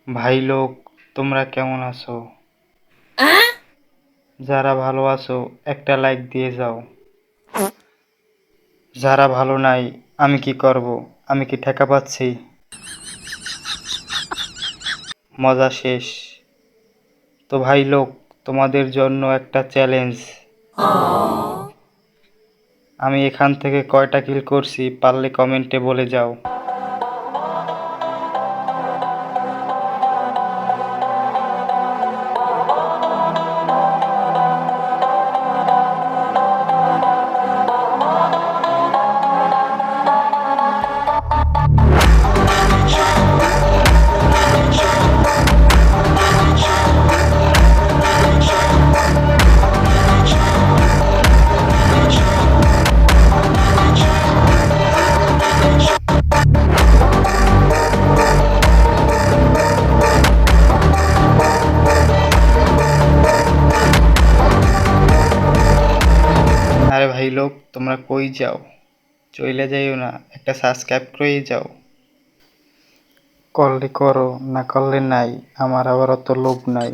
ভাই লোক, তোমরা কেমন আছো? যারা ভালো আছো একটা লাইক দিয়ে যাও। যারা ভালো নাই, আমি কি করব? আমি কি ঠেকা পাচ্ছি? মজা শেষ। তো ভাই লোক, তোমাদের জন্য একটা চ্যালেঞ্জ। আমি এখান থেকে কয়টা কিল করছি পারলে কমেন্টে বলে যাও। আরে ভাই লোক, তোমরা কই যাও? চইলে যাইও না, একটা সাবস্ক্রাইব করেই যাও। করলে করো, না করলে নাই, আমার আবার অত লোভ নাই।